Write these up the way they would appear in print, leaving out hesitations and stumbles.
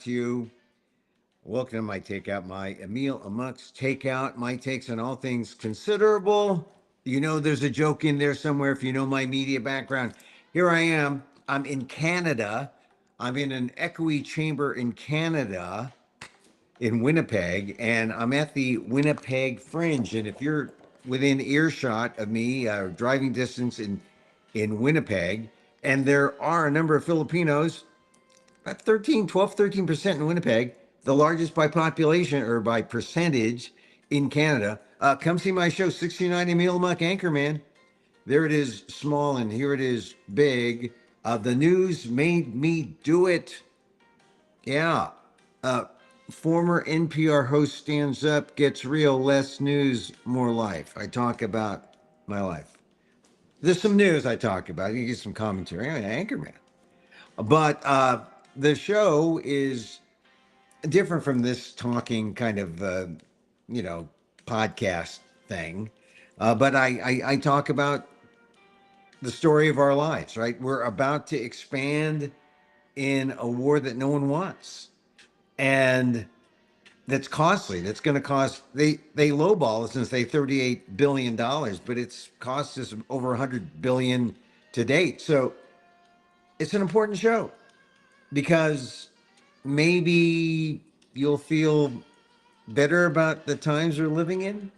to you. Welcome to my takeout, my Emil amongst takeout, my takes on all things considerable. You know, there's a joke in there somewhere if you know my media background. Here I am. I'm in Canada. I'm in an echoey chamber in Canada, in Winnipeg, and I'm at the Winnipeg Fringe. And if you're within earshot of me, driving distance in Winnipeg, and there are a number of Filipinos, about 13% in Winnipeg, the largest by population or by percentage in Canada. Come see my show, 69 Emil Muck Anchorman. There it is, small, and here it is, big. The news made me do it. Yeah. Uh, Former NPR host stands up, gets real, less news, more life. I talk about my life. There's some news I talk about. You get some commentary. Anchorman. But the show is different from this talking kind of, you know, podcast thing. But I talk about the story of our lives, right? We're about to expand in a war that no one wants. And that's costly. That's going to cost, they lowball us and say $38 billion, but it's cost us over 100 billion to date. So it's an important show because maybe you'll feel better about the times we're living in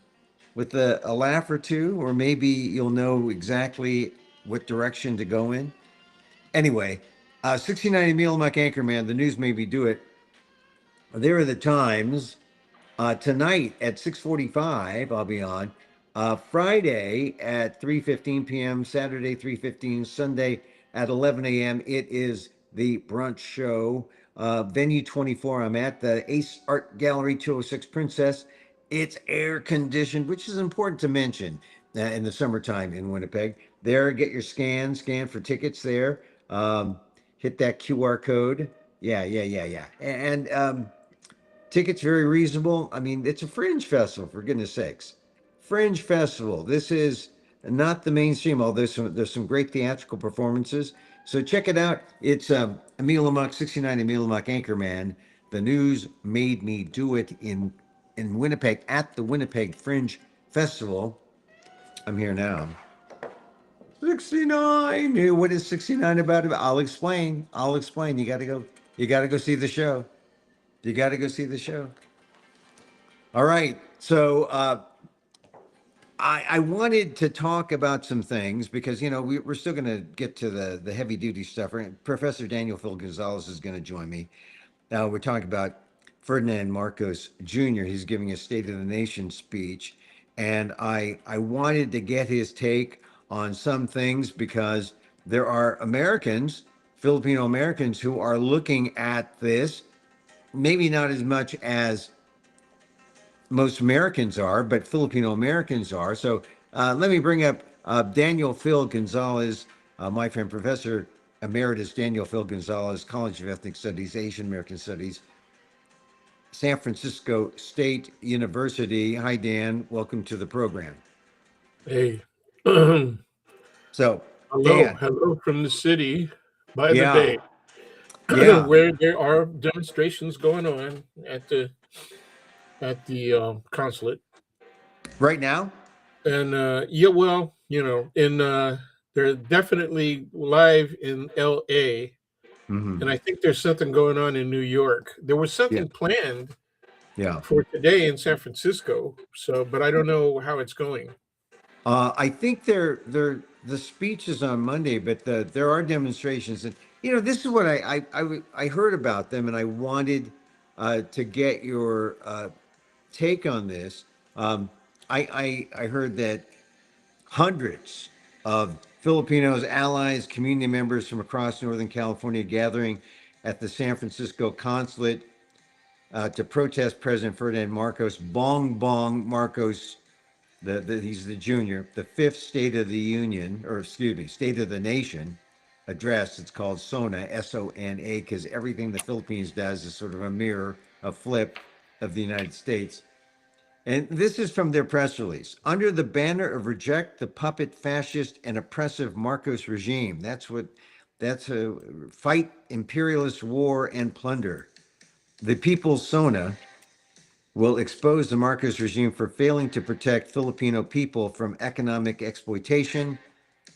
with a laugh or two, or maybe you'll know exactly what direction to go in. Anyway, 69 Emil Muck Anchorman, the news made me do it. There are the times. Tonight at 6:45, I'll be on. Friday at 3:15 p.m., Saturday 3:15, Sunday at 11 a.m. It is the brunch show. Venue 24. I'm at the Ace Art Gallery, 206 Princess. It's air conditioned, which is important to mention in the summertime in Winnipeg. There, get your scan for tickets there. Hit that QR code. Yeah. And tickets very reasonable. I mean, it's a Fringe festival, for goodness sakes. Fringe festival. This is not the mainstream, although there's some great theatrical performances. So check it out. It's Emil Muck, 69 Emil Muck Anchorman. The news made me do it in Winnipeg at the Winnipeg Fringe Festival. I'm here now. 69. What is 69 about? I'll explain. You got to go. You got to go see the show. You got to go see the show. All right. So I wanted to talk about some things because, you know, we're still going to get to the heavy duty stuff. Professor Daniel Phil Gonzalez is going to join me. Now we're talking about Ferdinand Marcos Jr. He's giving a State of the Nation speech. And I wanted to get his take on some things because there are Americans, Filipino Americans, who are looking at this, maybe not as much as most Americans are, but Filipino Americans are. So let me bring up Daniel Phil Gonzalez, my friend, Professor Emeritus Daniel Phil Gonzalez, College of Ethnic Studies, Asian American Studies, San Francisco State University. Hi, Dan. Welcome to the program. Hey. Hello So, Dan. from the city by the Yeah. bay, Yeah. where there are demonstrations going on at the consulate. Right now? And yeah, well, you know, they're definitely live in L.A. Mm-hmm. and I think there's something going on in New York. There was Yeah. something planned Yeah. for today in San Francisco, but I don't know how it's going. I think the speech is on Monday, but there are demonstrations, and you know this is what I heard about them, and I wanted to get your take on this. I heard that hundreds of Filipinos, allies, community members from across Northern California gathering at the San Francisco consulate to protest President Ferdinand Marcos, Bong Bong Marcos. He's the junior, the fifth State of the Union, or excuse me, State of the Nation address. It's called SONA, SONA, because everything the Philippines does is sort of a mirror, a flip of the United States. And this is from their press release. Under the banner of reject the puppet, fascist, and oppressive Marcos regime. That's a fight imperialist war and plunder. The People's Sona will expose the Marcos regime for failing to protect Filipino people from economic exploitation,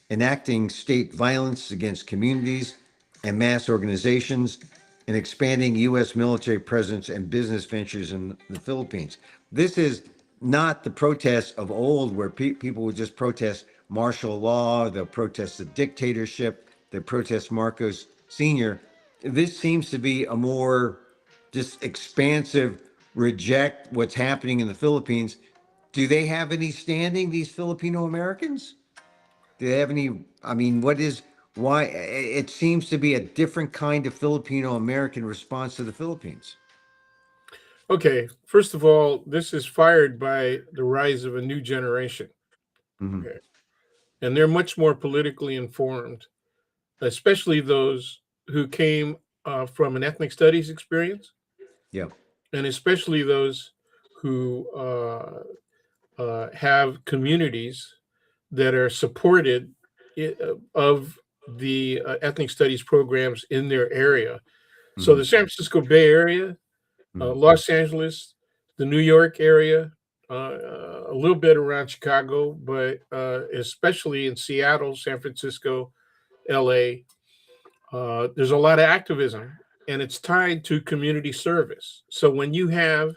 enacting state violence against communities and mass organizations, and expanding U.S. military presence and business ventures in the Philippines. This is not the protests of old where people would just protest martial law, they'll protest the dictatorship, they protest Marcos Sr. This seems to be a more just expansive reject what's happening in the Philippines. Do they have any standing, these Filipino Americans? Do they have any? I mean, why? It seems to be a different kind of Filipino American response to the Philippines. Okay, first of all, this is fired by the rise of a new generation. Hmm. Okay. And they're much more politically informed, especially those who came from an ethnic studies experience, Yeah. and especially those who have communities that are supported of the ethnic studies programs in their area. So Hmm. the San Francisco Bay Area, Hmm. Los Angeles, the New York area, a little bit around Chicago, but especially in Seattle, San Francisco, LA, there's a lot of activism and it's tied to community service. So when you have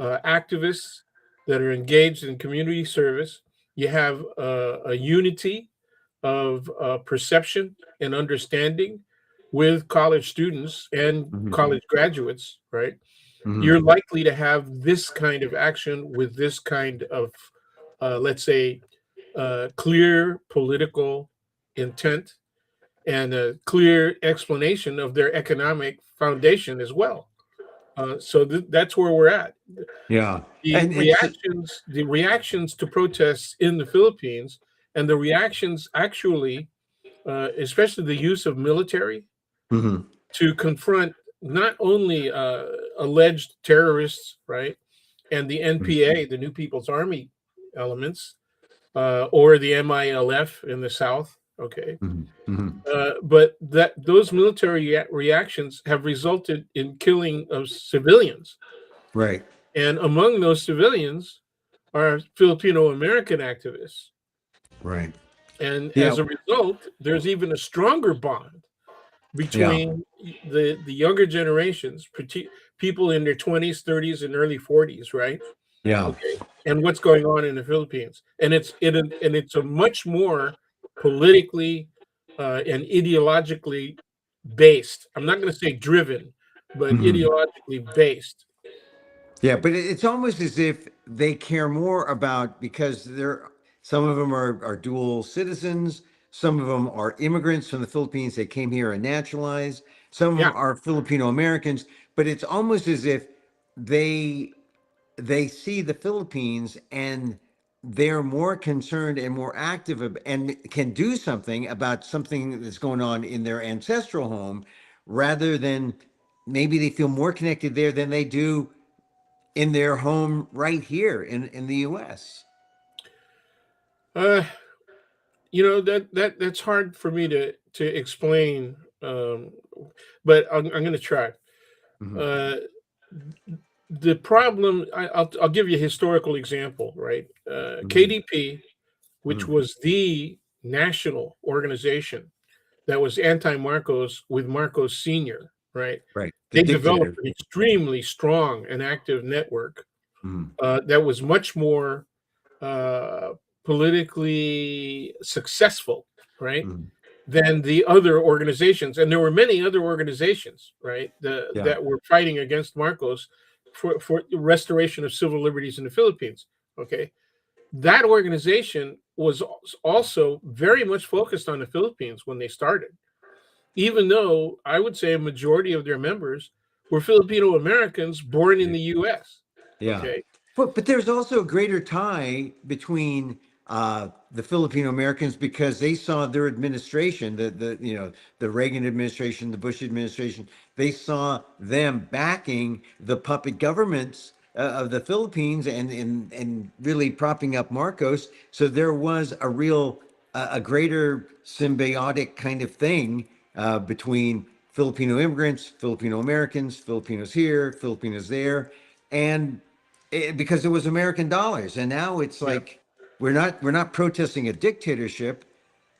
activists that are engaged in community service, you have a unity of perception and understanding with college students and Hmm. college graduates, right? Hmm. You're likely to have this kind of action with this kind of, let's say, clear political intent and a clear explanation of their economic foundation as well. That's where we're at. Yeah. The And it's. reactions to protests in the Philippines, and the reactions actually, especially the use of military Mhm. to confront not only alleged terrorists, right, and the Mhm. NPA, the New People's Army elements, or the MILF in the South, okay, Mhm. Mhm. but that those military reactions have resulted in killing of civilians, Right. and among those civilians are Filipino American activists, Right. and Yeah. as a result, there's even a stronger bond Yeah. between the younger generations, people in their 20s, 30s, and early 40s, right? Yeah. Okay, and what's going on in the Philippines, and it's a much more politically and ideologically based. I'm not going to say driven, but Mhm. ideologically based. Yeah, but it's almost as if they care more about because they're some of them are dual citizens, some of them are immigrants from the Philippines. They came here and naturalized. Some of them Yeah. are Filipino Americans, but it's almost as if they they see the Philippines and they're more concerned and more active and can do something about something that's going on in their ancestral home rather than maybe they feel more connected there than they do in their home right here in the US. Uh, that's hard for me to explain, but I'm going to try. Hmm. Uh, the problem, I'll give you a historical example, right? Hmm. KDP, which Hmm. was the national organization that was anti-Marcos with Marcos Sr., right? Right. The They developed dictator. an extremely strong and active network Hmm. that was much more uh, politically successful, right, Hmm. than the other organizations. And there were many other organizations, right, Yeah. that were fighting against Marcos for the restoration of civil liberties in the Philippines. Okay, that organization was also very much focused on the Philippines when they started, even though I would say a majority of their members were Filipino Americans born in Yeah. the US. Yeah. Okay. But there's also a greater tie between the Filipino Americans because they saw their administration, the Reagan administration, the Bush administration, they saw them backing the puppet governments of the Philippines and really propping up Marcos. So there was a real a greater symbiotic kind of thing between Filipino immigrants, Filipino Americans, Filipinos here, Filipinos there, and because it was American dollars, and now it's Yeah. like we're not protesting a dictatorship,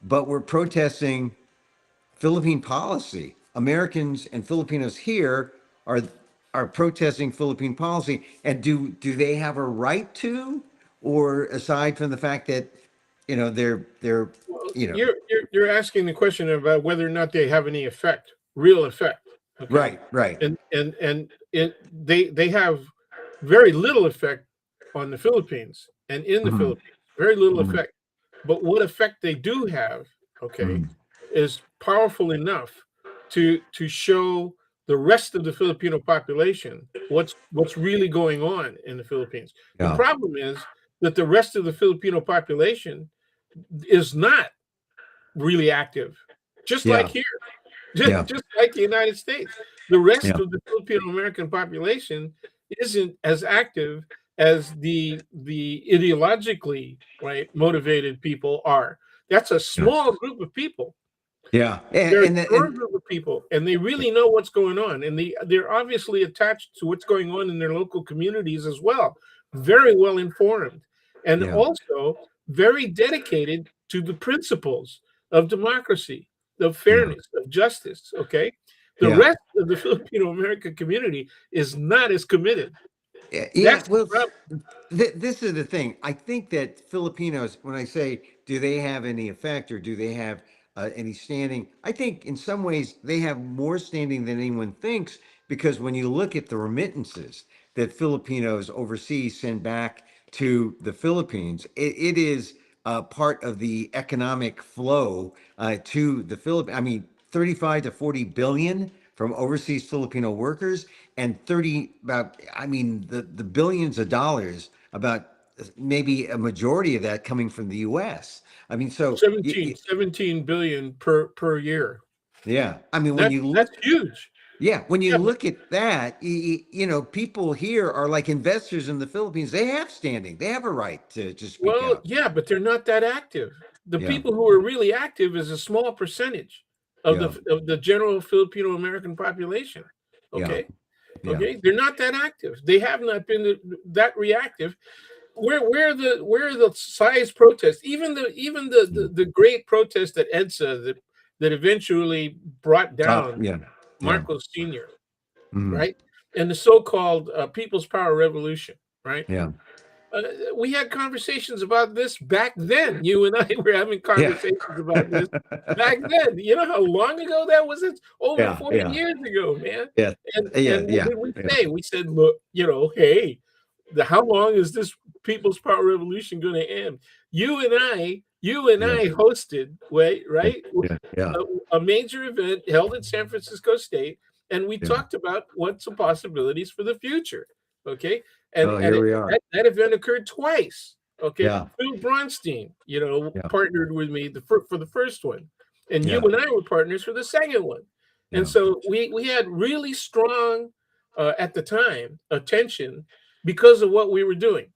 but we're protesting Philippine policy. Americans and Filipinos here are are protesting Philippine policy, and do they have a right to, or aside from the fact that they're Well, you know you're asking the question about whether or not they have any effect, real effect. Okay, right they have very little effect on the Philippines and in the Mhm, Philippines, very little mhm, effect. But what effect they do have, okay, mhm. is powerful enough to show the rest of the Filipino population what's really going on in the Philippines. The Yeah, problem is that the rest of the Filipino population is not really active, just like yeah, here, yeah, just like the United States. The rest yeah, of the Filipino American population isn't as active as the ideologically right motivated people are. That's a yeah, small group of people. yeah, They're a and small group of people, and they really know what's going on, and they're obviously attached to what's going on in their local communities as well. Very well informed, and yeah, also very dedicated to the principles of democracy, of yeah, fairness, of justice. Okay, the yeah. rest of the Filipino American community is not as committed. Yeah, That's the well, problem. this is the thing. I think that Filipinos, when I say, do they have any effect or do they have any standing? I think in some ways they have more standing than anyone thinks, because when you look at the remittances that Filipinos overseas send back to the Philippines, it is part of the economic flow to the Philippines. I mean, 35 to 40 billion from overseas Filipino workers, and 30 about, I mean, the billions of dollars, about maybe a majority of that coming from the US. I mean, so 17 billion per year. yeah, I mean, when you That's look, huge. yeah, when you Yeah, but look at that, people here are like investors in the Philippines. They have standing. They have a right to speak well, out. yeah, but they're not that active. The Yeah, people who are really active is a small percentage yeah, of the general Filipino American population. yeah, Okay, yeah, okay, they're not that active. They have not been that reactive. Where are the size protests? Even mm, the great protest at EDSA that eventually brought top, down yeah, yeah, Marcos Senior, mm, right, and the so-called People's Power Revolution, right? yeah, Uh, we had conversations about this back then. You and I were having yeah, conversations about this back then. You know how long ago that was? It's over yeah, 40 yeah, years ago, man. yeah, yeah, And what yeah, did we yeah, say? We said, look, hey, how long is this People's Power Revolution going to end? You and yeah, I hosted, yeah, right, yeah, yeah, a major event held at San Francisco State, and we yeah. talked about what's the possibilities for the future. Okay, Oh, here we are. that event occurred twice. Okay, Yeah, Phil Bronstein, yeah, partnered with me for the first one, and you yeah, and I were partners for the second one. And yeah. so we had really strong at the time attention because of what we were doing.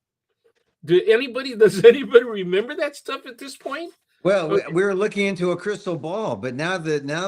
Does anybody remember that stuff at this point? Well, Okay, we're looking into a crystal ball, but now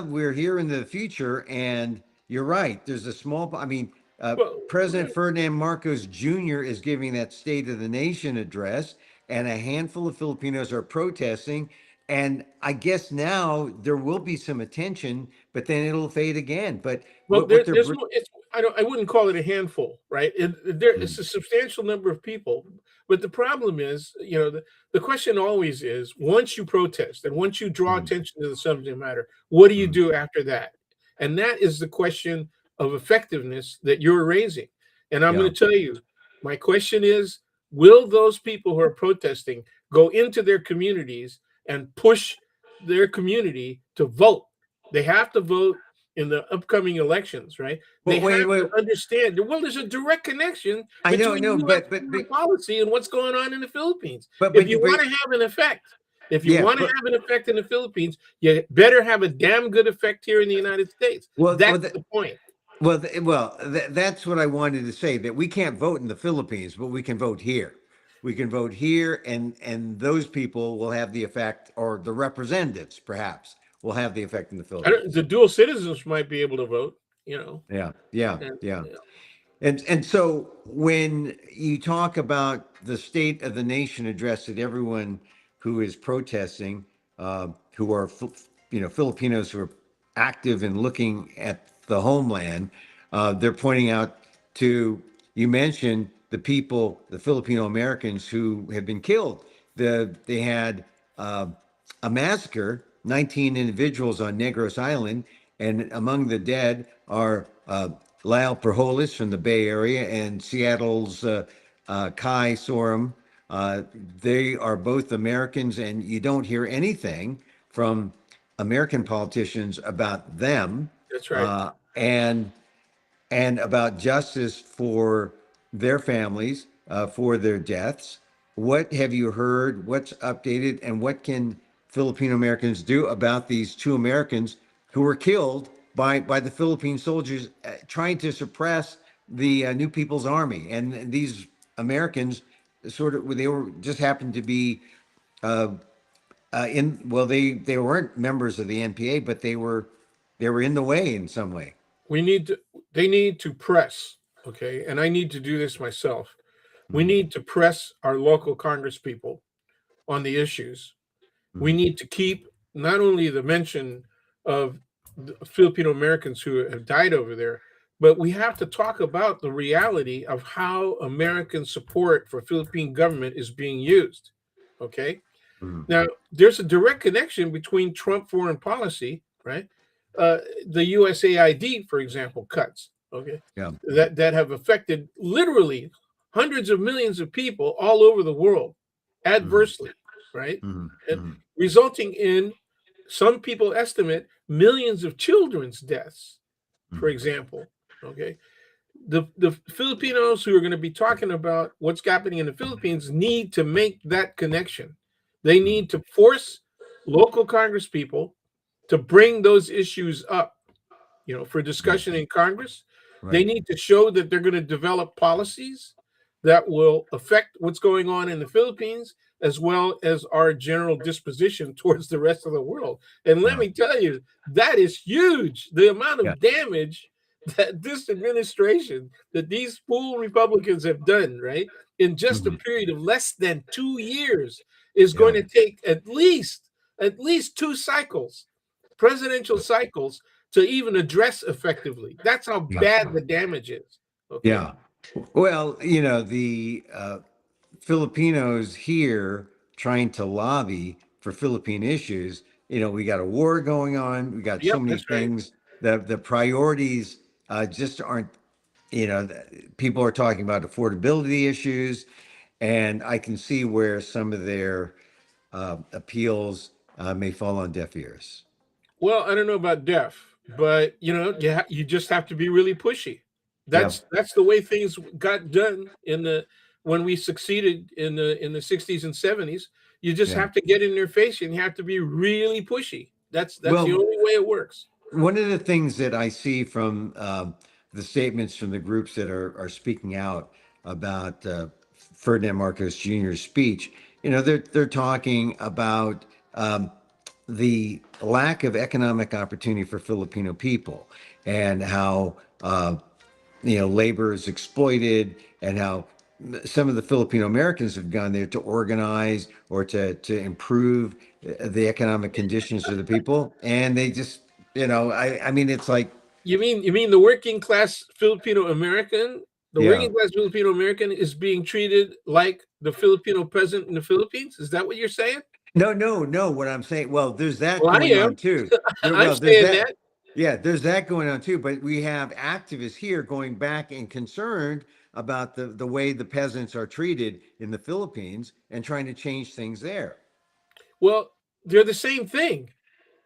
we're here in the future, and you're right. There's a small. I mean, well, President right. Ferdinand Marcos Jr. is giving that State of the Nation address, and a handful of Filipinos are protesting. And I guess now there will be some attention, but then it'll fade again. But Well, what they're there's no. I wouldn't call it a handful, right? It's Mm, a substantial number of people, but the problem is, the question always is: once you protest and once you draw mm, attention to the subject matter, what do you mm, do after that? And that is the question of effectiveness that you're raising. And I'm yeah. going to tell you, my question is: will those people who are protesting go into their communities and push their community to vote? They have to vote in the upcoming elections, right? They But wait, have wait. to understand that, well, there's a direct connection I know, between no, U.S. but foreign policy and what's going on in the Philippines. but If but you but want to have an effect, if you yeah, want to but have an effect in the Philippines, you better have a damn good effect here in the United States. well, That's the point. that's what I wanted to say, that we can't vote in the Philippines, but we can vote here. We can vote here, and those people will have the effect, or the representatives, perhaps, will have the effect in the Philippines. The dual citizens might be able to vote, Yeah, yeah, and, yeah. And so when you talk about the state of the nation addressed at everyone who is protesting, who are Filipinos who are active in looking at the homeland, they're pointing out to you mentioned the people, the Filipino Americans who have been killed. They had a massacre, 19 individuals on Negros Island, and among the dead are Lyle Perholis from the Bay Area and Seattle's Kai Sorum. They are both Americans, and you don't hear anything from American politicians about them. that's right. And about justice for their families, for their deaths. What have you heard? What's updated? And what can Filipino Americans do about these two Americans who were killed by the Philippine soldiers trying to suppress the New People's Army? And these Americans sort of, they were just happened to be they weren't members of the NPA, but they were in the way in some way. They need to press, okay, and I need to do this myself. We Mhm. need to press our local Congress people on the issues. We Mhm. need to keep not only the mention of the Filipino Americans who have died over there, but we have to talk about the reality of how American support for Philippine government is being used. Okay. Mhm. Now, there's a direct connection between Trump foreign policy, right? The USAID, for example, cuts, okay, Yeah. that have affected literally hundreds of millions of people all over the world Mhm. adversely, right? Mhm. And Mhm. resulting in, some people estimate, millions of children's deaths, for Mhm. example, okay? The Filipinos who are going to be talking about what's happening in the Philippines need to make that connection. They Mhm. need to force local Congress people to bring those issues up, for discussion in Congress. They Right. need to show that they're going to develop policies that will affect what's going on in the Philippines, as well as our general disposition towards the rest of the world. And let Yeah. me tell you, that is huge. The amount Yeah. of damage that this administration, that these fool Republicans have done, right, in just a Mhm. period of less than 2 years, is going Yeah. to take at least two cycles, presidential cycles, to even address effectively. That's how Yeah. bad the damage is. Okay. Yeah. Well, the Filipinos here trying to lobby for Philippine issues. We got a war going on. We got so Yep, many that's right. things. The priorities just aren't. People are talking about affordability issues, and I can see where some of their appeals may fall on deaf ears. Well, I don't know about deaf, but you just have to be really pushy. Yeah. That's the way things got done in the when we succeeded in the 60s and 70s. You just Yeah. have to get in their face, and you have to be really pushy. That's the Well, only way it works. one of the things that I see from the statements from the groups that are speaking out about Ferdinand Marcos Jr.'s speech, they're talking about the lack of economic opportunity for Filipino people and how labor is exploited and how some of the Filipino Americans have gone there to organize or to improve the economic conditions of the people, and they just I mean it's like You mean the working class Filipino American? The yeah. working class Filipino American is being treated like the Filipino peasant in the Philippines? Is that what you're saying? No, no, no. What I'm saying, well, there's that Well, I going am. on too. I'm Well, there's saying that. that. Yeah, there's that going on too. But we have activists here going back and concerned about the way the peasants are treated in the Philippines and trying to change things there. Well, they're the same thing.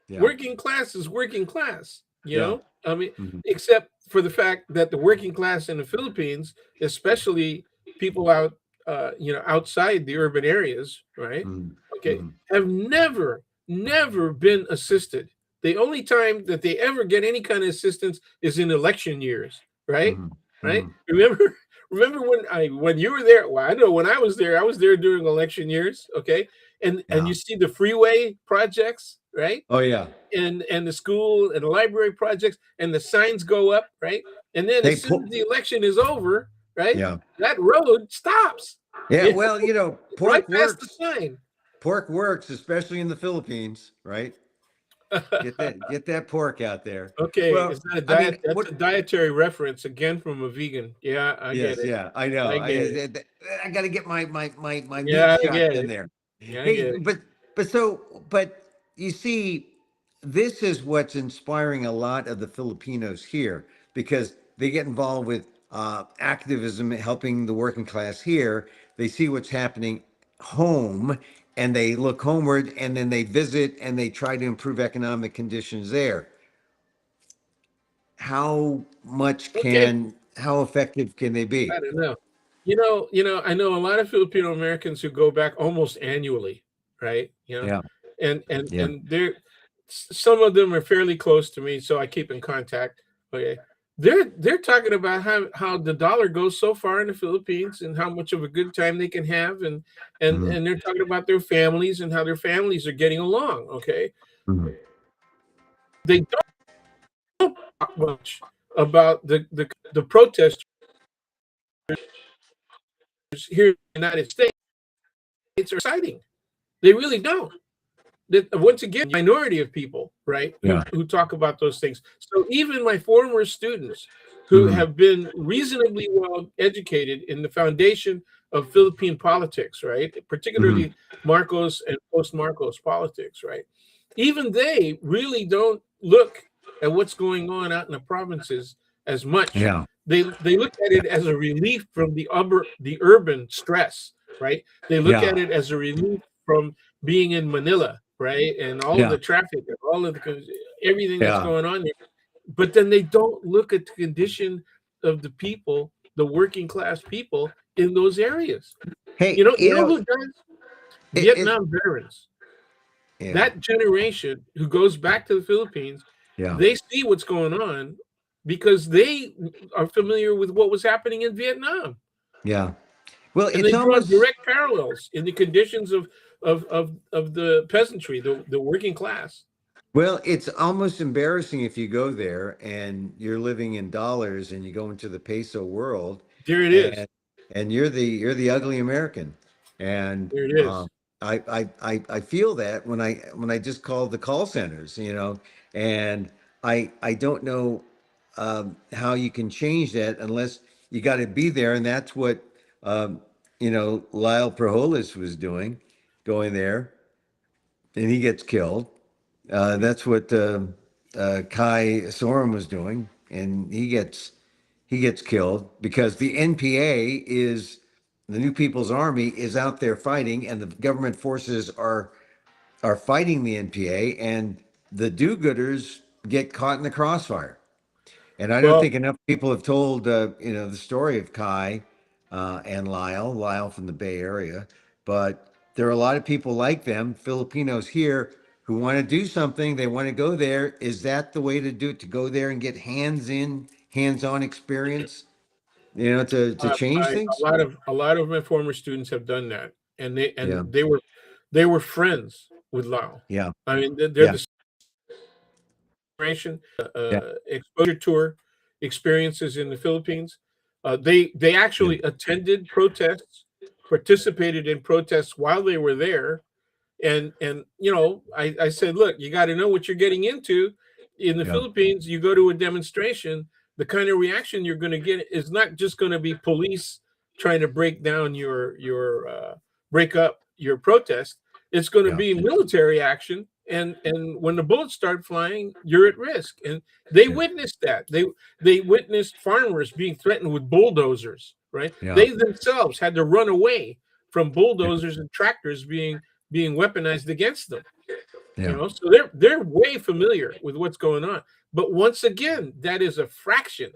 Yeah, Working class is working class, yeah, I mean, mhm, except for the fact that the working class in the Philippines, especially people outside the urban areas, right? mhm, Okay, mhm, have never been assisted. The only time that they ever get any kind of assistance is in election years, right? mhm, Right? mhm. Remember when you were there? Well, I know when I was there during election years, okay? And Yeah, you see the freeway projects, right? Oh yeah. And the school and the library projects and the signs go up, right? And then They as soon as pull. the election is over, right, Yeah. that road stops. Yeah. You Well, know, right pork past the works. sign. Pork works, especially in the Philippines, right? Get that pork out there. Okay, Well, is that a I mean, diet? That's a what? dietary reference again from a vegan. Yeah, I get Yes, it. yeah, I know. I get it. I got to get my meat Yeah, I shots get in it. there. Yeah, I Hey, get it. but you see, this is what's inspiring a lot of the Filipinos here because they get involved with activism, helping the working class here. They see what's happening home, and they look homeward, and then they visit and they try to improve economic conditions there. Okay, How effective can they be? I don't know. I know a lot of Filipino Americans who go back almost annually, right? Yeah, yeah. And some of them are fairly close to me, so I keep in contact. Okay. They're talking about how the dollar goes so far in the Philippines and how much of a good time they can have Mhm, and they're talking about their families and how their families are getting along. Okay. mhm. They don't talk much about the protesters here in the United States are exciting. They really don't. That once again, minority of people, right, Yeah. who talk about those things. So even my former students who Mhm, have been reasonably well educated in the foundation of Philippine politics, right, mhm. particularly Marcos and post Marcos politics, right, even they really don't look at what's going on out in the provinces as much. Yeah, They look at it as a relief from the urban stress, right? They look yeah, at it as a relief from being in Manila, right? And all of yeah, the traffic and all of everything that's yeah. going on there. But then they don't look at the condition of the people, the working class people in those areas. Hey, You know who does? it Vietnam veterans. yeah, That generation who goes back to the Philippines, yeah, they see what's going on because they are familiar with what was happening in Vietnam. yeah. Well, And it's they draw almost direct parallels in the conditions of the peasantry, the working class. it's almost embarrassing if you go there and you're living in dollars and you go into the peso world There it is. and you're the ugly American. And There it is. I feel that when I just call the call centers, and I don't know how you can change that unless you got to be there, and that's what Lyle Proholis was doing, going there, and he gets killed. That's what Kai Sorum was doing, and he gets killed because the NPA is the New People's Army is out there fighting, and the government forces are fighting the NPA, and the do-gooders get caught in the crossfire. And I don't Well, think enough people have told the story of Kai and Lyle from the Bay Area, but there are a lot of people like them, Filipinos here, who want to do something. They want to go there. Is that the way to do it? To go there and get hands-on experience, to change things? a lot of my former students have done that, and Yeah, they were friends with Lao. yeah, I mean, they're yeah, the generation yeah, exposure tour experiences in the Philippines. They yeah, actually attended protests, participated in protests while they were there, and I said, look, you got to know what you're getting into. In the yeah, Philippines, you go to a demonstration, the kind of reaction you're going to get is not just going to be police trying to break down your break up your protest. It's going to yeah, be military action, and when the bullets start flying, you're at risk. And they yeah, witnessed that. They witnessed farmers being threatened with bulldozers. Right? yeah, They themselves had to run away from bulldozers and tractors being weaponized against them. yeah, So they're way familiar with what's going on. But once again, that is a fraction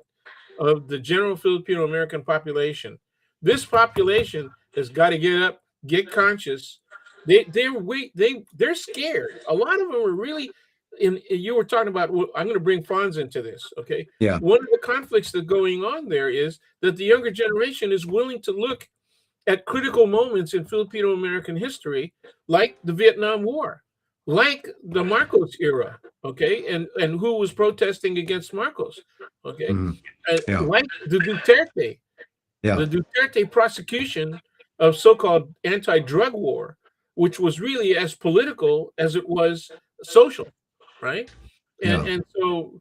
of the general Filipino American population. This population has got to get up, get conscious. They're scared. A lot of them are really. You were talking about. Well, I'm going to bring Franz into this. Okay, yeah, one of the conflicts that's going on there is that the younger generation is willing to look at critical moments in Filipino American history, like the Vietnam War, like the Marcos era, okay, and who was protesting against Marcos, okay, Mhm. Yeah. like Yeah. the Duterte prosecution of so-called anti-drug war, which was really as political as it was social, right? And Yeah. and so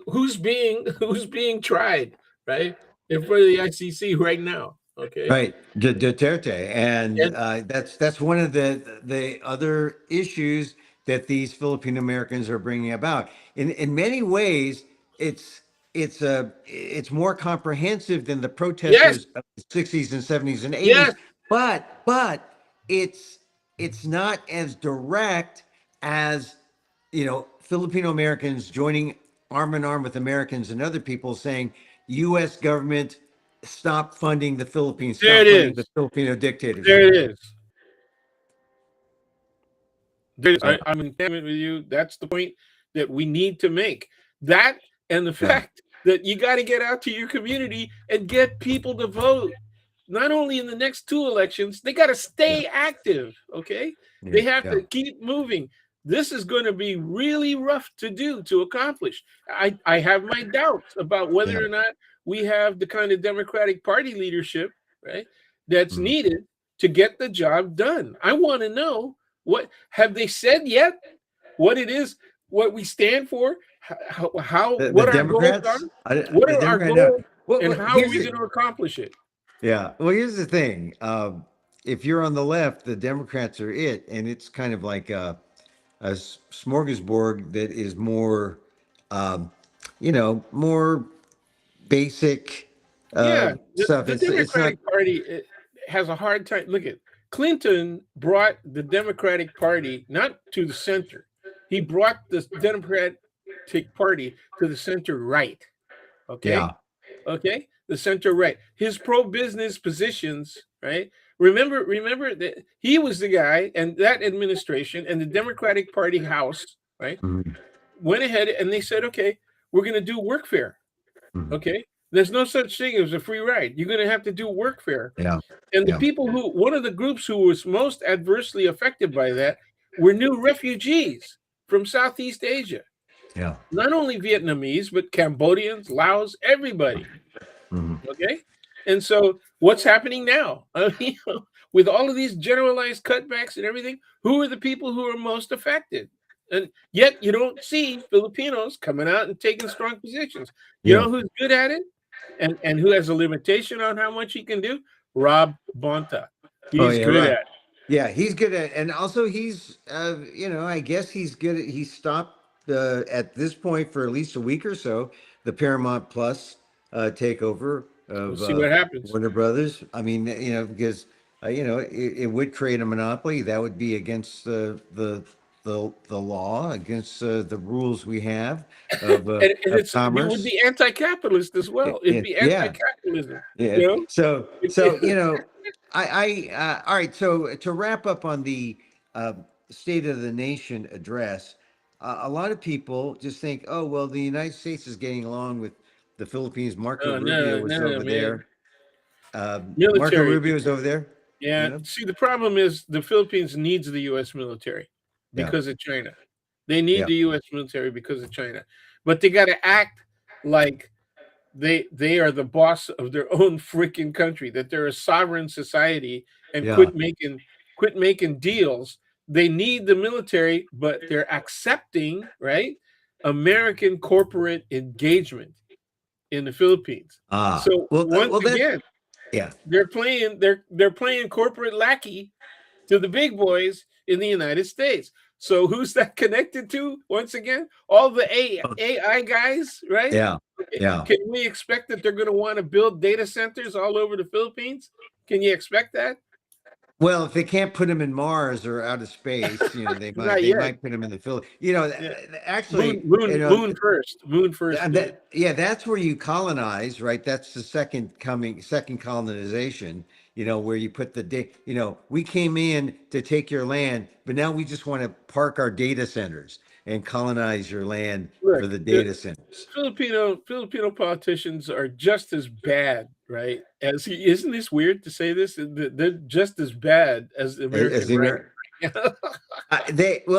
who's being tried, right, in front of the ICC right now, okay? Right, Duterte, and And that's one of the other issues that these Filipino Americans are bringing about. In many ways, it's it's more comprehensive than the yes, protesters of the 60s and 70s and 80s, yes, but it's it's not as direct as Filipino Americans joining arm in arm with Americans and other people saying U.S. government stop funding the Philippines, there it stop funding the is, Filipino there dictatorship. it is. So I'm in agreement with you. That's the point that we need to make. That and the yeah, fact that you got to get out to your community and get people to vote. Not only in the next two elections, they got to yeah, stay active. Okay, yeah, they have yeah, to keep moving. This is going to be really rough to do to accomplish. I have my doubts about yeah. whether or not we have the kind of Democratic Party leadership, right, that's Mhm. needed to get the job done. I want to know, what have they said yet? What it is, what we stand for, The what our goals are, Democrats, what the are our Democrat. No, goals, and how are here's we it. going to accomplish it? Yeah. Well, here's the thing. If you're on the left, the Democrats are it, and it's kind of like a smorgasbord that is more, um, more basic Yeah, stuff. the It's not. Democratic Party has a hard time. Look at Clinton brought the Democratic Party not to the center. He brought the Democratic Party to the center right. Okay, Yeah. okay, the center right. His pro-business positions, right? Remember that he was the guy, and that administration and the Democratic Party House, right, Mhm, went ahead and they said, okay, we're going to do workfare. mhm. Okay, there's no such thing as a free ride. You're going to have to do workfare. Yeah. And the Yeah. people who, one of the groups who was most adversely affected by that were new refugees from Southeast Asia. Yeah. Not only Vietnamese, but Cambodians, Laos, everybody. Mhm. Okay. And so what's happening now? With all of these generalized cutbacks and everything, who are the people who are most affected? And yet you don't see Filipinos coming out and taking strong positions. You Yeah. know who's good at it and who has a limitation on how much he can do? Rob Bonta. Oh He's yeah. good Right. at it. Yeah. He's good at, and also he's, I guess he's good at. He stopped at this point for at least a week or so the Paramount Plus takeover We'll of see what happens. Warner Brothers. I mean, because it would create a monopoly that would be against the law, against the rules we have And of it would commerce. be anti-capitalist as well. It'd be Yeah. anti-capitalism, Yeah. you know? So all right. So to wrap up on the uh, State of the Nation address, a lot of people just think, oh well, the United States is getting along with the Philippines. Marco Oh, Rubio no, was no, over man. there. Marco Military. Rubio was over there. You Yeah. know. See, the problem is the Philippines needs the U.S. military Yeah. because of China. They need Yeah. the U.S. military because of China, but they got to act like they are the boss of their own freaking country. That they're a sovereign society and Yeah. quit making deals. They need the military, but they're accepting, right, American corporate engagement in the Philippines. Ah. So once Well. That's again, yeah. they're playing corporate lackey to the big boys in the United States. So who's that connected to? Once again, all the AI guys, right? Yeah. Yeah. Can we expect that they're going to want to build data centers all over the Philippines? Can you expect that? Well, if they can't put them in Mars or outer space, Not they yet. might put them in the Philippines. Yeah. Actually, Moon first, man. Yeah, that's where you colonize, right? That's the second colonization, where you put we came in to take your land, but now we just want to park our data centers and colonize your land Look, for the data centers. Filipino politicians are just as bad, right? Isn't this weird to say this? They're just as bad as the As American the right. Amer-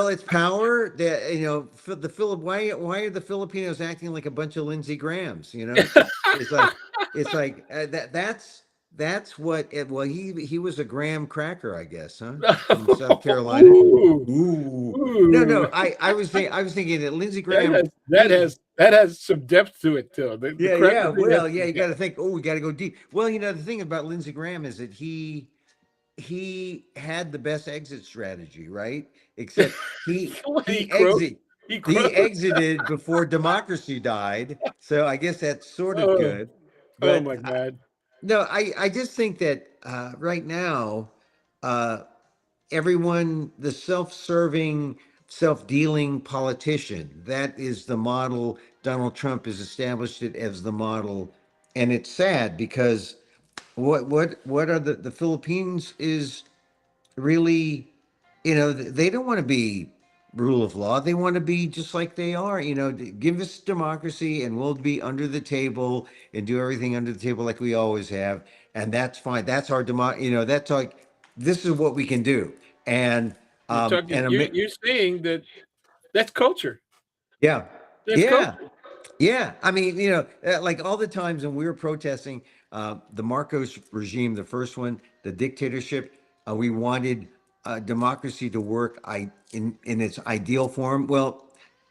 It's power. The Philip. Why are the Filipinos acting like a bunch of Lindsey Grahams? It's like that's what it. Well, he was a Graham cracker, I guess, huh? From South Carolina. Ooh, Ooh, no. ooh. I was thinking that Lindsey That Graham. has that He has that has some depth to it too. The Yeah, cracker yeah. thing has Well, yeah. some You got depth. to think. Oh, we got to go deep. Well, the thing about Lindsey Graham is that he had the best exit strategy, right? Except What, he he croaked? exit He he croaked. exited before democracy died. So I guess that's sort of Oh, good. oh But my God. no, I just think that right now, uh, everyone, the self-serving, self-dealing politician, that is the model. Donald Trump has established it as the model, and it's sad because what are the Philippines is really, they don't want to be rule of law. They want to be just like they are. Give us democracy and we'll be under the table and do everything under the table like we always have, and that's fine. That's our demo. That's like this is what we can do. And You're talking. You're saying that that's culture. yeah, That's yeah. culture. Yeah, I mean, like all the times when we were protesting the Marcos regime, the first one, the dictatorship, we wanted democracy to work in its ideal form. Well,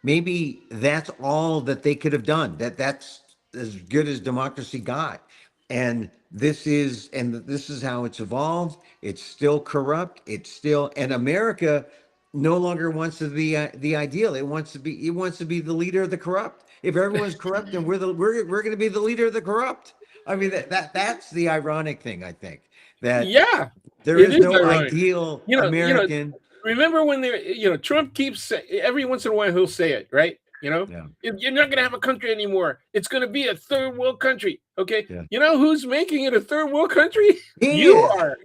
maybe that's all that they could have done. That's as good as democracy got. And this is how it's evolved. It's still corrupt. And America no longer wants to be the ideal. It wants to be the leader of the corrupt. If everyone's corrupt, then we're going to be the leader of the corrupt. I mean that's the ironic thing. I think that Yeah, there it is is no ironic. ideal You know. American. Remember when Trump keeps every once in a while he'll say it, right? Yeah, You're not going to have a country anymore. It's going to be a third world country. Okay. yeah, You know who's making it a third world country? he You is. are.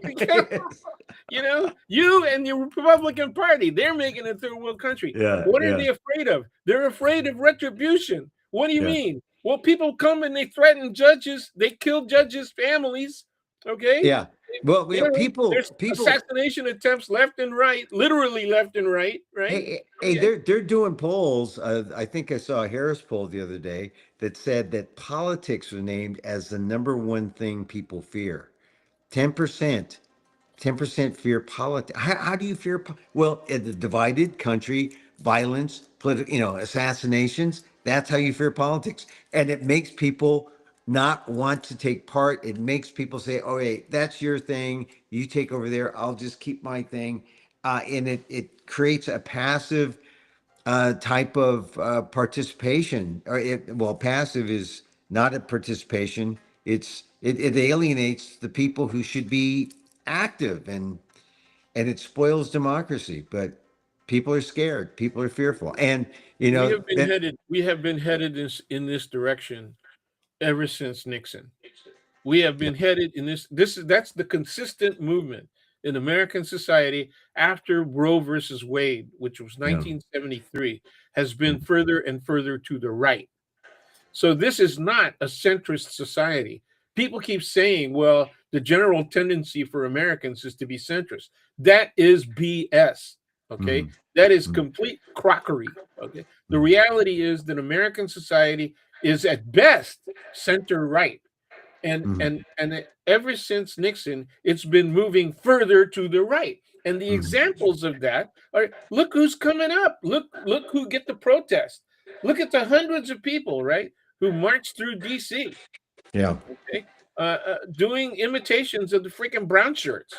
You and your Republican Party, they're making a third world country. Yeah, What are yeah, they afraid of? They're afraid of retribution. What do you yeah, mean? Well, people come and they threaten judges, they kill judges' families. Okay. yeah. Well, There's people. assassination attempts left and right, literally left and right, right? Hey, Okay. they're doing polls. I think I saw a Harris poll the other day that said that politics was named as the number one thing people fear. 10%. 10% fear politics. How do you fear? Well, in the divided country, violence, assassinations. That's how you fear politics, and it makes people not want to take part. It makes people say, "Oh, hey, that's your thing. You take over there. I'll just keep my thing," and it creates a passive type of participation. Passive is not a participation. It alienates the people who should be active, and it spoils democracy. But people are scared. People are fearful, and that. We have been headed in this direction ever since Nixon. We have Yeah, been headed in that's the consistent movement in American society after Roe versus Wade, which was yeah, 1973, has been further and further to the right. So this is not a centrist society. People keep saying, well, the general tendency for Americans is to be centrist. That is BS. Okay. mhm, That is mhm, complete crockery. Okay. The mhm, reality is that American society is at best center right. mhm, Ever since Nixon, it's been moving further to the right. And the mhm. examples of that are look who's coming up. Look who get the protest. Look at the hundreds of people, right, who marched through DC, Yeah, okay, doing imitations of the freaking brown shirts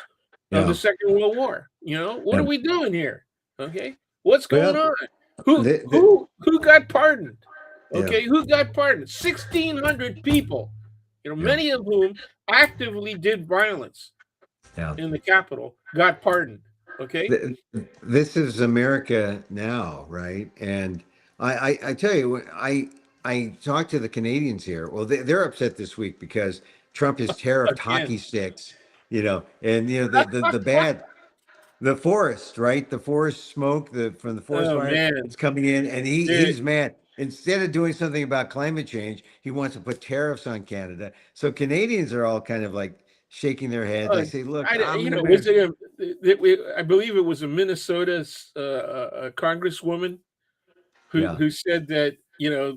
of the yeah, Second World War. What are yeah. we doing here? Okay, what's going Well, on? Who the, who got pardoned? yeah, Okay, who got pardoned? 1,600 people. yeah, Many of whom actively did violence yeah. in the Capitol got pardoned. Okay, This is America now, right? And I tell you, I talked to the Canadians here. Well, they're upset this week because Trump has tariffed hockey again. sticks, and the forest, right? The forest smoke from the forest Oh fire, man, it's coming in, and There- he's mad. Instead of doing something about climate change, he wants to put tariffs on Canada. So Canadians are all kind of like shaking their heads. I say, look, I'm an Was American. it I believe it was a Minnesota congresswoman Yeah, who said that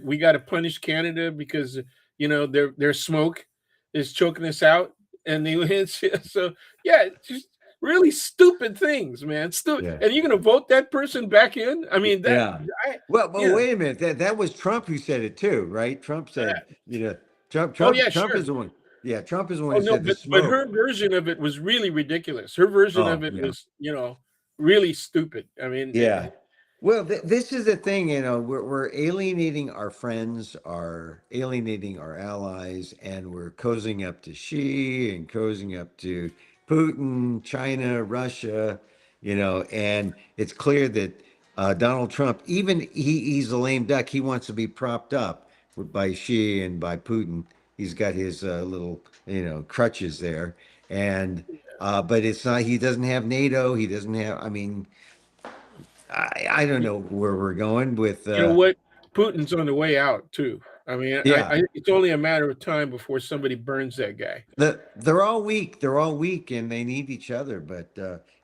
we got to punish Canada because their smoke is choking us out, and they so yeah, just really stupid things, man. yeah, And you're gonna vote that person back in? I mean that yeah. I Well, but yeah. wait a minute. That was Trump who said it too, right? Trump said, Oh yeah, Trump is sure. the one. Yeah, Trump is the one Oh who no, said the but smoke. her version of it was really ridiculous. Her version of Oh, it yeah. was, really stupid. I mean, Yeah. Well, this is the thing, we're alienating our friends, alienating our allies, and we're cozying up to Xi and cozying up to Putin, China, Russia, and it's clear that Donald Trump, even he's a lame duck. He wants to be propped up by Xi and by Putin. He's got his little, crutches there, and but it's not. He doesn't have NATO. He doesn't have. I mean. I don't know where we're going with you know what? Putin's on the way out too. I mean, yeah. it's only a matter of time before somebody burns that guy. They're all weak. They're all weak and they need each other, but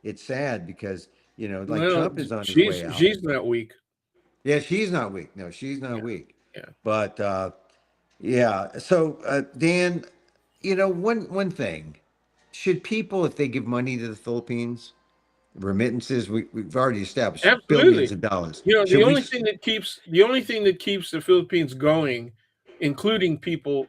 it's sad because like Well, Trump is on his way out. she's not weak. Yeah, she's not weak. No, she's not Yeah, weak. yeah. But yeah, so Dan, one thing, should people, if they give money to the Philippines, remittances, we've already established billions Absolutely. of dollars. The Should we only thing that keeps the Philippines going, including people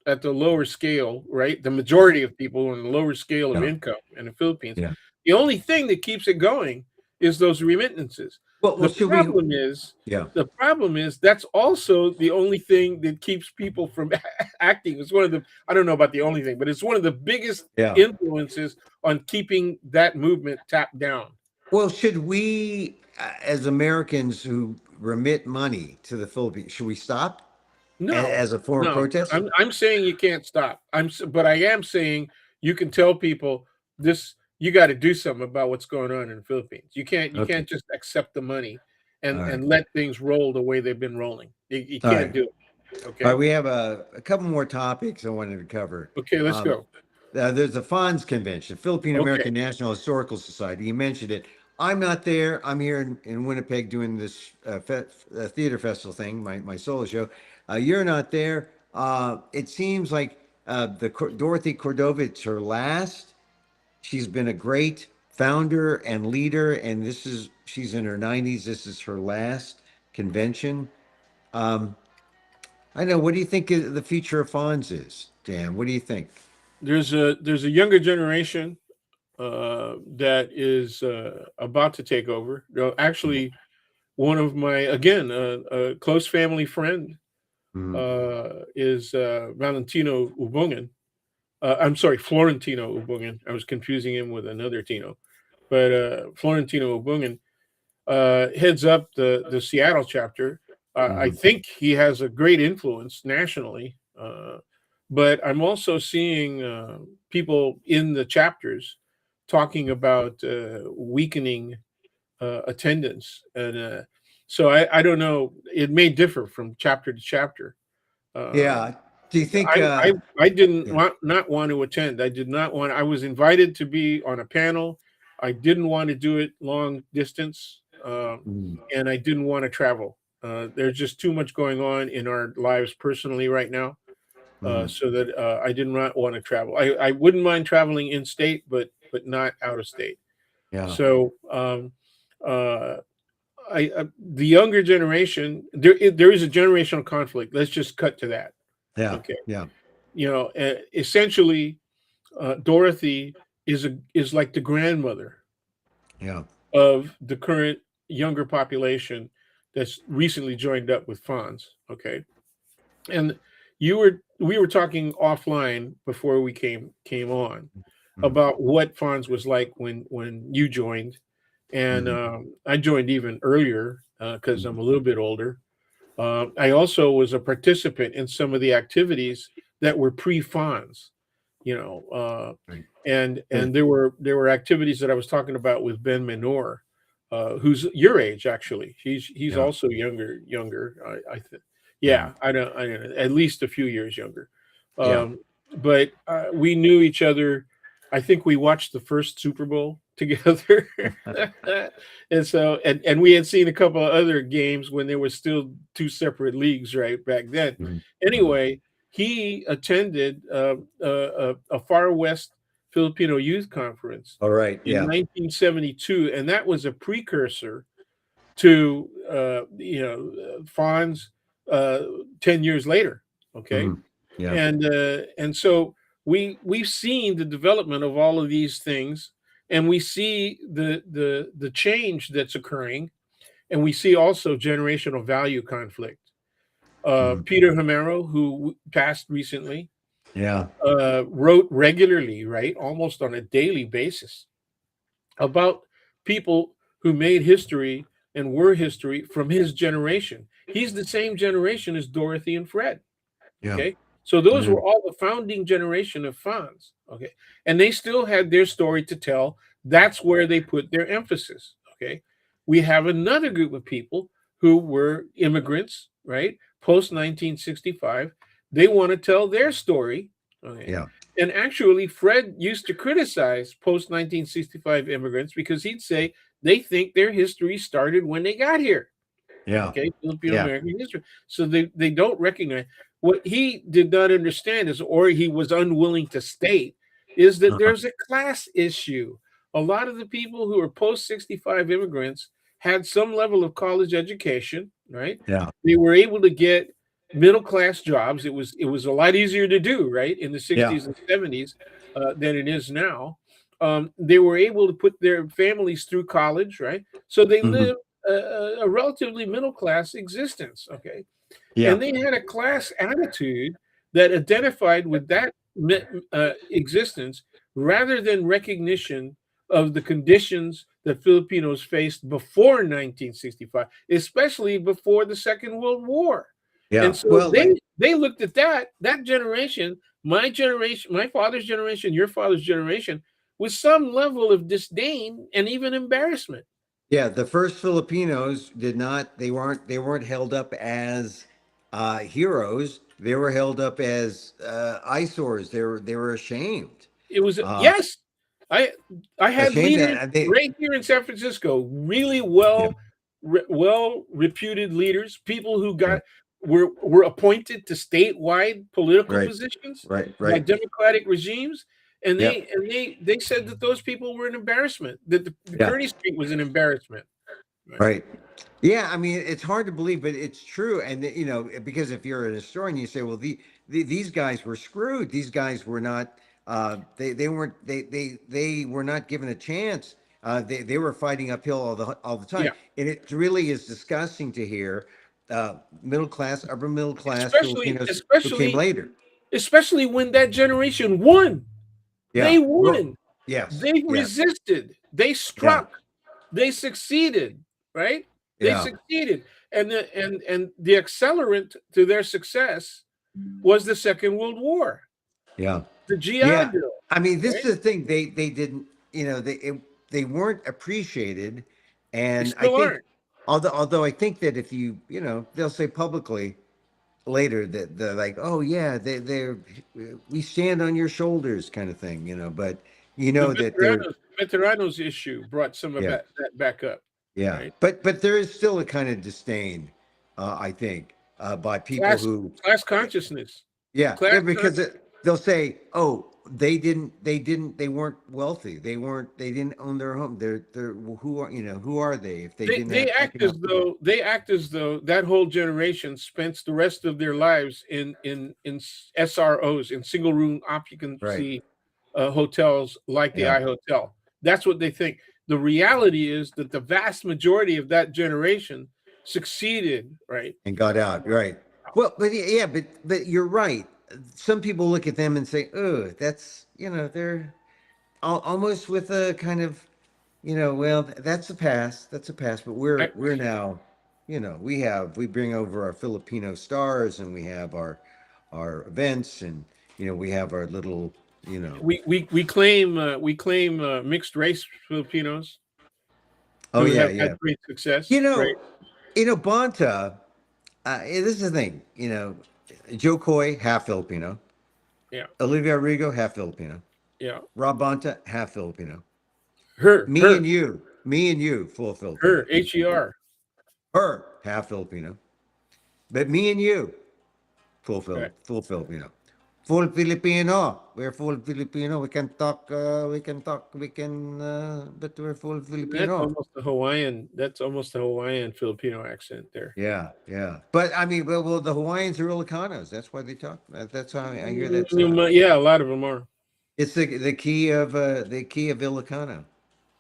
at the lower scale, right? The majority of people on the lower scale of yeah, income in the Philippines, yeah. the only thing that keeps it going is those remittances. Well, The should we problem is, yeah. that's also the only thing that keeps people from acting. It's one of the I don't know about the only thing, but it's one of the biggest Yeah. influences on keeping that movement tapped down. Well, should we, as Americans who remit money to the Philippines, should we stop No, as a form of no. protest? I'm saying you can't stop. But I am saying you can tell people this. You got to do something about what's going on in the Philippines. You Okay. can't just accept the money All right. and let things roll the way they've been rolling. You All can't right. do it. All right. Okay. We have a couple more topics I wanted to cover. Okay. Let's Um, go. there's a FONS convention, Philippine Okay. American National Historical Society. You mentioned it. I'm not there. I'm here in Winnipeg doing this theater festival thing, my solo show. You're not there. It seems like Dorothy Cordova, it's her last. She's been a great founder and leader, and she's in her 90s. This is her last convention. Um, I know. What do you think the future of Fonz is, Dan? What do you think? There's a younger generation that is about to take over. Actually, one of my again a close family friend Mhm. is Valentino Ubungan. I'm sorry, Florentino Ubungan. I was confusing him with another Tino, but Florentino Ubungan heads up the Seattle chapter. I Mhm. think he has a great influence nationally, but I'm also seeing people in the chapters talking about weakening attendance, and so I don't know. It may differ from chapter to chapter. Um, Yeah. Do you think? I didn't Yeah. not want to attend. I did not want. I was invited to be on a panel. I didn't want to do it long distance, Mm, and I didn't want to travel. There's just too much going on in our lives personally right now, mm, so that I did not want to travel. I wouldn't mind traveling in state, but not out of state. yeah. So uh, the younger generation, there is a generational conflict. Let's just cut to that. Yeah. Okay, Yeah. essentially, Dorothy is like the grandmother Yeah. of the current younger population that's recently joined up with Fonz. Okay, and we were talking offline before we came on Mm, about what Fonz was like when you joined, and mhm, I joined even earlier because I'm mhm, a little bit older. I also was a participant in some of the activities that were pre-Fonz, you know, right. and there were activities that I was talking about with Ben Menor, who's your age actually. He's Yeah. also younger. I think. Yeah. Yeah, I don't at least a few years younger. Yeah. Um, but we knew each other. I think we watched the first Super Bowl together, and so and we had seen a couple of other games when there were still two separate leagues right back then. Mhm. Mhm. Anyway, he attended a far west Filipino youth conference All right. in Yeah. 1972, and that was a precursor to Fonz 10 years later. Okay, Mhm. Yeah. and so we've seen the development of all of these things, and we see the change that's occurring, and we see also generational value conflict. Mhm. Peter Hamero, who passed recently, Yeah. wrote regularly, right, almost on a daily basis, about people who made history and were history from his generation. He's the same generation as Dorothy and Fred. Yeah. Okay. So those Mhm. were all the founding generation of Fonz. Okay. And they still had their story to tell. That's where they put their emphasis. Okay. We have another group of people who were immigrants, right? Post 1965. They want to tell their story. Okay. Yeah. And actually, Fred used to criticize post 1965 immigrants because he'd say they think their history started when they got here. Yeah. Okay, Filipino Yeah. American history. So they don't recognize what he did not understand is, or he was unwilling to state, is that Uh-huh. there's a class issue. A lot of the people who are post 65 immigrants had some level of college education, right? Yeah. They were able to get middle class jobs. It was a lot easier to do, right, in the Yeah. 60s and 70s than it is now. They were able to put their families through college, right? So they Mhm. lived a relatively middle class existence. Okay, Yeah. and they had a class attitude that identified with that existence rather than recognition of the conditions that Filipinos faced before 1965, especially before the Second World War. And Yeah. so Well, they looked at that generation, my father's generation, your father's generation, with some level of disdain and even embarrassment. yeah, the first Filipinos did not, they weren't held up as heroes. They were held up as eyesores. They were ashamed. It was Uh yes. I I had Ashamed leaders that they right here in San Francisco, really yeah, well reputed leaders, people who yeah, were appointed to statewide political right, positions right, by right. democratic regimes, and Yep. they said that those people were an embarrassment, that the Yeah. Kearney Street was an embarrassment. Right. Right. Yeah, I mean, it's hard to believe, but it's true. And because if you're an historian, you say, well, these guys were screwed. These guys were not. They weren't. They were not given a chance. They were fighting uphill all the time, Yeah. and it really is disgusting to hear middle class, upper middle class Especially Filipinos who came especially later. especially when that generation won. They Yeah. Well, won. yes, They yes, resisted. They yeah, struck. They succeeded, right? They yeah, succeeded. And the accelerant to their success was the Second World War, yeah. the GI Yeah, Bill, I mean, this right? is the thing. They didn't, they weren't appreciated, They and I still think, aren't. although I think that if they'll say publicly later that they're like, oh yeah, we stand on your shoulders, kind of thing, but The that they're veteranos issue brought some of yeah, that back up, yeah, right? but there is still a kind of disdain, I think, by people Class who class consciousness. yeah, Class because consciousness. they'll say, "Oh, they weren't wealthy. They didn't own their home. Who are they if they They didn't they have act as economic?" though they act as though that whole generation spends the rest of their lives in SROs, in single room Right. occupancy hotels like the Yeah, I Hotel. That's what they think. The reality is that the vast majority of that generation succeeded, right? and got out. Right. Well, but yeah, but you're right. Some people look at them and say, "Oh, that's they're almost with a kind of well, that's the past. That's the past. But I, we're now, we bring over our Filipino stars, and we have our events, and we have our little, we claim mixed race Filipinos oh who yeah, have had yeah. great success, You know, right? Bonta. This is the thing. Joe Coy, half Filipino. Yeah. Olivia Rodrigo, half Filipino. Yeah. Rob Bonta, half Filipino. Her, her, Me and you, full her, Filipino. HER. Her, half Filipino. But me and you, Right. full Filipino. Full Filipino. We're full Filipino. We can talk. But we're full Filipino. That's almost a Hawaiian Filipino accent there. Yeah, yeah. But I mean, well, the Hawaiians are Ilocanos. That's why they talk. That's how I hear that sound. Yeah, a lot of them are. It's the key of Ilocano.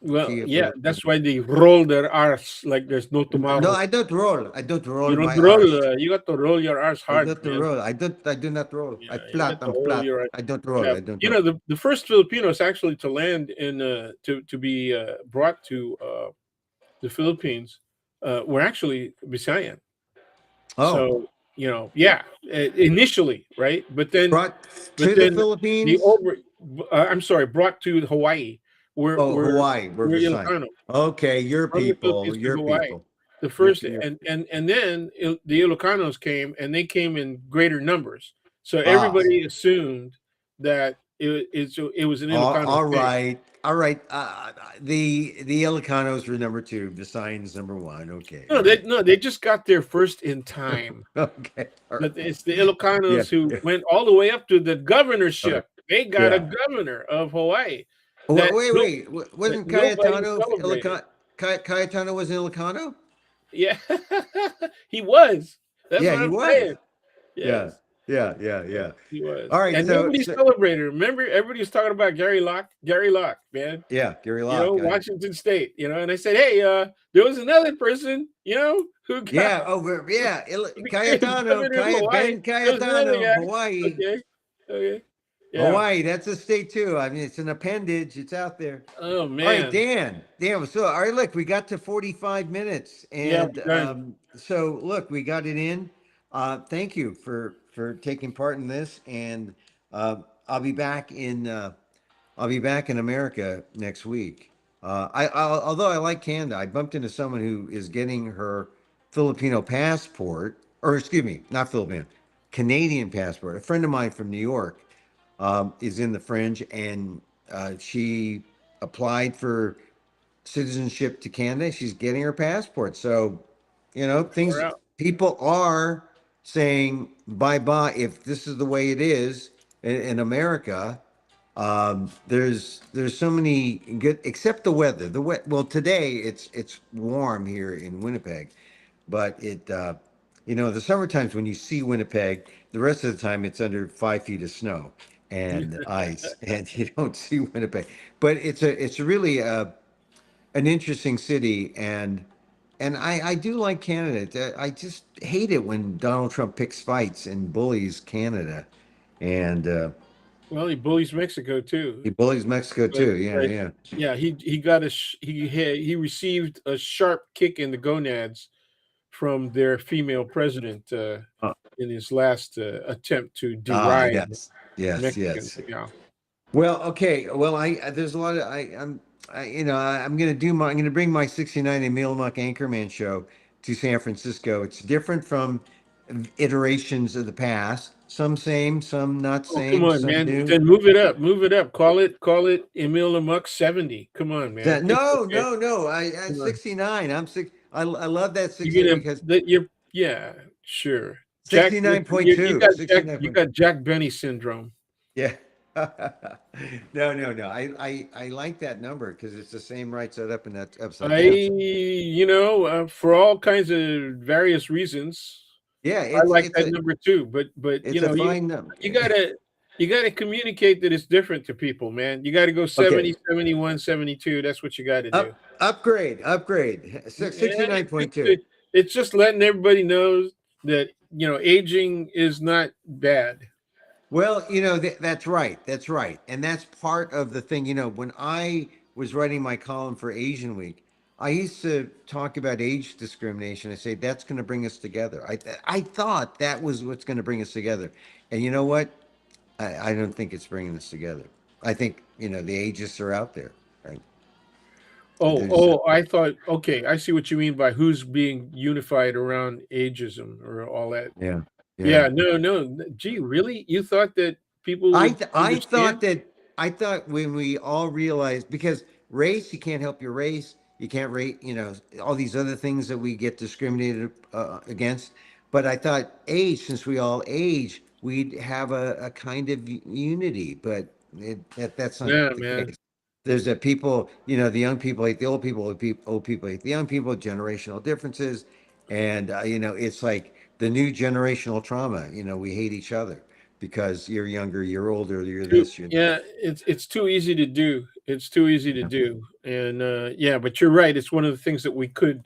Well, Key of yeah, Ilocano. that's why they roll their R's like there's no No, tomorrow. I don't roll. I don't You roll don't my roll. R's. You got to roll your R's I hard, don't man. roll. I do not roll. Yeah, I you flat. got to I'm roll flat. your. I don't roll. Yeah, I don't you roll. know the first Filipinos actually to land in to be brought to the Philippines were actually Visayan. Oh, So yeah, initially, right? brought But to the then the Philippines. over. I'm sorry, brought to Hawaii. Were Oh, were Hawaii. We're were beside. Ilocano Okay, your from the people. Philippines to Your Hawaii. people. The Your, first your and then the Ilocanos came, and they came in greater numbers. So ah. everybody assumed that it was an Ilocano All thing. right. All right. The Ilocanos were number two. The signs number one. Okay. All right. No, they just got there first in time. Okay. All But right. it's the Yeah. Ilocanos who Yeah. went all the way up to the All right. governorship. They got a Yeah. governor of Hawaii Wait, that wait, no, wait. that Wasn't nobody Cayetano celebrated. Cayetano was an Ilocano? Yeah, he was. That's Yeah, what he I'm was. saying. Yeah. Yes, Yeah. Yeah. yes, Yeah. he was. All right. And nobody celebrated. Remember, everybody was talking about Gary Locke. Gary Locke, man. yeah, Gary Locke. Washington State. And I said, hey, there was another person, who got Yeah. Over. Yeah. became Cayetano. governor of Hawaii. Ben There was another Cayetano. guy. Hawaii. Okay, okay, yeah. Hawaii. That's a state too. I mean, it's an appendage. It's out there. Oh All right, man, Dan. Dan, so all right, look, we got to 45 minutes. yeah, And we're done. so look, we got it in. Thank you for taking part in this. And uh, I'll be back in America next week. Although I like Canada, I bumped into someone who is getting her Filipino passport, or excuse me, not Filipino, Canadian passport. A friend of mine from New York is in the Fringe, and she applied for citizenship to Canada. She's getting her passport. So, We're things out. people are saying bye bye. If this is the way it is in America, there's so many good, except the weather. Well, today it's warm here in Winnipeg, but the summer times when you see Winnipeg, the rest of the time it's under 5 feet of snow and ice, and you don't see Winnipeg. But it's really an interesting city, and I do like Canada. I just hate it when Donald Trump picks fights and bullies Canada, and Well, he bullies Mexico too, he bullies Mexico but too. Yeah, yeah. yeah, he got he received a sharp kick in the gonads from their female president Uh, in his last attempt to deride yes, yes, Mexicans. yes. Yeah. Well, okay. Well, there's a lot of I'm gonna bring my '69 Emil Muck Anchorman show to San Francisco. It's different from iterations of the past. Some same, some not Oh, come same, on, some man. new. Then move it up. Move it up. Call it Emil Amok 70. Come on, man. No, Okay. no, no. I'm Come on. 69. I love that You're 69 gonna because that you're yeah, sure. Jack, you 69.2, got 69. You got Jack Benny syndrome. Yeah. No, no, no. I like that number because it's the same right side up and that upside down. For all kinds of various reasons, Yeah, I like that number too. But it's a fine number. you gotta you gotta communicate that it's different to people, man. You gotta go Okay. 70, 71, 72. That's what you gotta do. Upgrade. Yeah, 69.2. it's just letting everybody know that aging is not bad. Well, that's right. That's right. And that's part of the thing. When I was writing my column for Asian Week, I used to talk about age discrimination. I say that's going to bring us together. I thought that was what's going to bring us together. And you know what? I don't think it's bringing us together. I think, the ages are out there, right? There's, I thought, okay, I see what you mean by who's being unified around ageism or all that. yeah, yeah. Yeah, no. Gee, really? You thought that people would I thought understand. that I thought when we all realized, because race, you can't help your race, you can't rate, all these other things that we get discriminated against. But I thought age, since we all age, we'd have a kind of unity. But that's not Yeah, the man. case. There's a people, the young people hate the old people, old people hate the young people, generational differences, and it's like the new generational trauma. We hate each other because you're younger, you're older, you're this, you're that. Yeah, it's too easy to do. It's too easy to do. And yeah, but you're right. It's one of the things that we could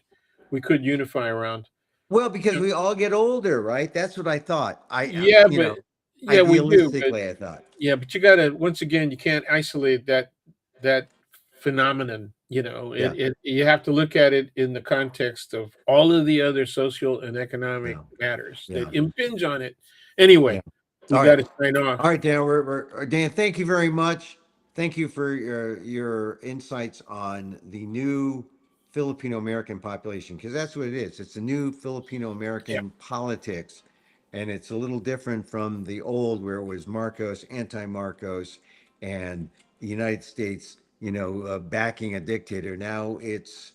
unify around. Well, because we all get older, right? That's what I thought. Yeah, but yeah, we do. But Idealistically, I thought. yeah, but you gotta, once again, you can't isolate that phenomenon. Yeah, You have to look at it in the context of all of the other social and economic yeah, matters yeah, that impinge on it. yeah. Anyway, we All got right. to sign All off. right, Dan. Dan. Thank you very much. Thank you for your insights on the new Filipino American population, because that's what it is. It's a new Filipino Yeah. American politics, and it's a little different from the old, where it was Marcos, anti-Marcos, and the United States, backing a dictator. Now it's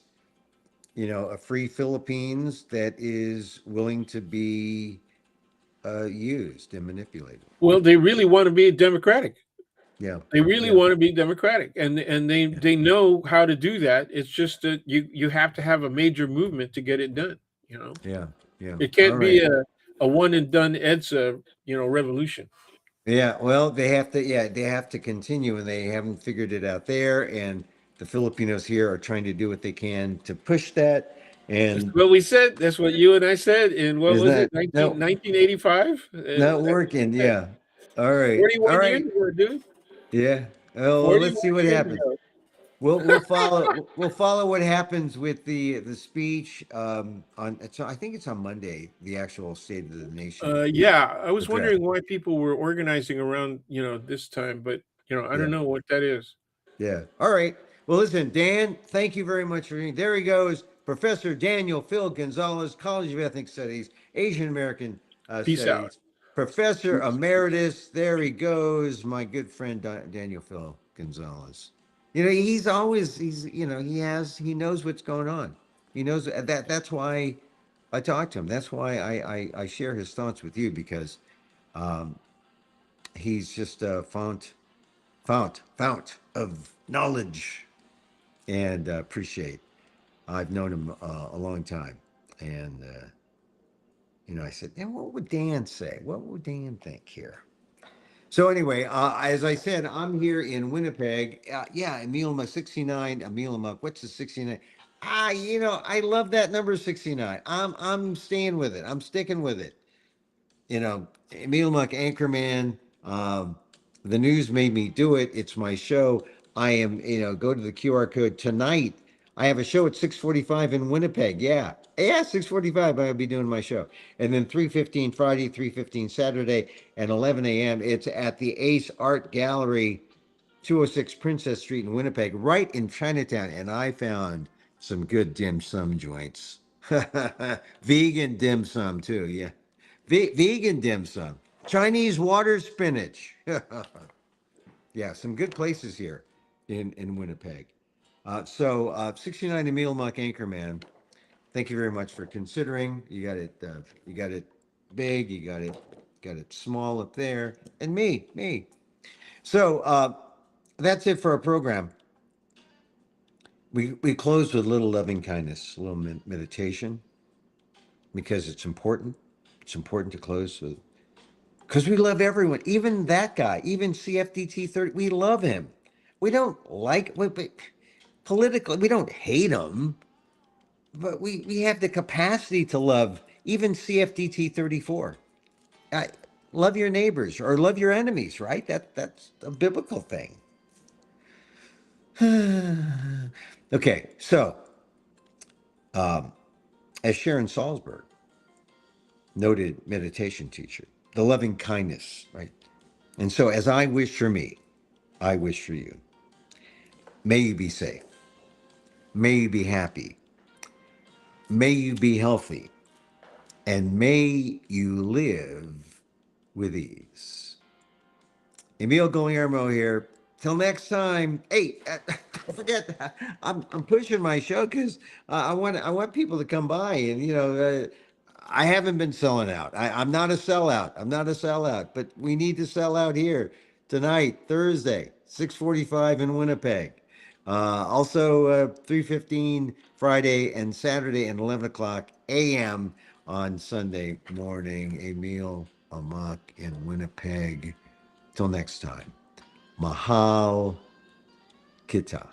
a free Philippines that is willing to be used and manipulated. Well, they really want to be democratic. Yeah, They really yeah, want to be democratic, and they yeah, they know how to do that. It's just that you have to have a major movement to get it done. yeah, yeah. It All can't be right. a one and done EDSA revolution. Yeah, well, they have to, yeah, they have to continue, and they haven't figured it out there. And the Filipinos here are trying to do what they can to push that. That's And what we said. That's what you and I said in, what is was it, that 19, no, 1985? not That's what we working? said. Yeah. All right. All 41 years right. ago, dude. Yeah. Oh, well, let's see 41 what years happens. ago. We'll follow what happens with the speech on I think it's on Monday, the actual State of the Nation Yeah, I was address. wondering why people were organizing around, this time, but I don't Yeah. know what that is. Yeah. All right. Well, listen, Dan, thank you very much for being. There he goes, Professor Daniel Phil Gonzalez, College of Ethnic Studies, Asian American Peace out. Studies, Professor Emeritus. There he goes, my good friend Daniel Phil Gonzalez. He knows what's going on. He knows that. That's why I talk to him. That's why I share his thoughts with you, because um, he's just a fount of knowledge, and appreciate. I've known him a long time, and I said, and what would Dan say? What would Dan think here? So anyway, as I said, I'm here in Winnipeg. Yeah, Emil 69. Emil, what's the 69? I love that number 69. I'm staying with it. I'm sticking with it. Emil Muck, Anchorman. The news made me do it. It's my show. I am, go to the QR code tonight. I have a show at 6:45 in Winnipeg. Yeah, 6:45. I'll be doing my show, and then 3:15 Friday, 3:15 Saturday, and 11 a.m. It's at the Ace Art Gallery, 206 Princess Street in Winnipeg, right in Chinatown. And I found some good dim sum joints, vegan dim sum too. Yeah. Vegan dim sum, Chinese water spinach. Yeah, some good places here in Winnipeg. 69 Emil Muck Anchorman. Thank you very much for considering. You got it. You got it big. You got it small up there, and me. So that's it for our program. We close with a little loving kindness, a little meditation, because it's important. It's important to close with. Because we love everyone, even that guy, even CFDT 30. We love him. We don't like, but politically, we don't hate him, but we have the capacity to love even CFDT 34. I, love your neighbors or love your enemies, right? That's a biblical thing. Okay, so as Sharon Salzberg, noted meditation teacher, the loving kindness, right? And so as I wish for me, I wish for you. May you be safe. May you be happy. May you be healthy. And may you live with ease. Emil Guillermo here. Till next time. Hey, don't forget that I'm pushing my show because I want people to come by and I haven't been selling out. I'm not a sellout. I'm not a sellout, but we need to sell out here tonight, Thursday, 6:45 in Winnipeg. Also 3:15 Friday and Saturday and 11 o'clock a.m. on Sunday morning. Emil Amok in Winnipeg. Till next time. Mahal Kita.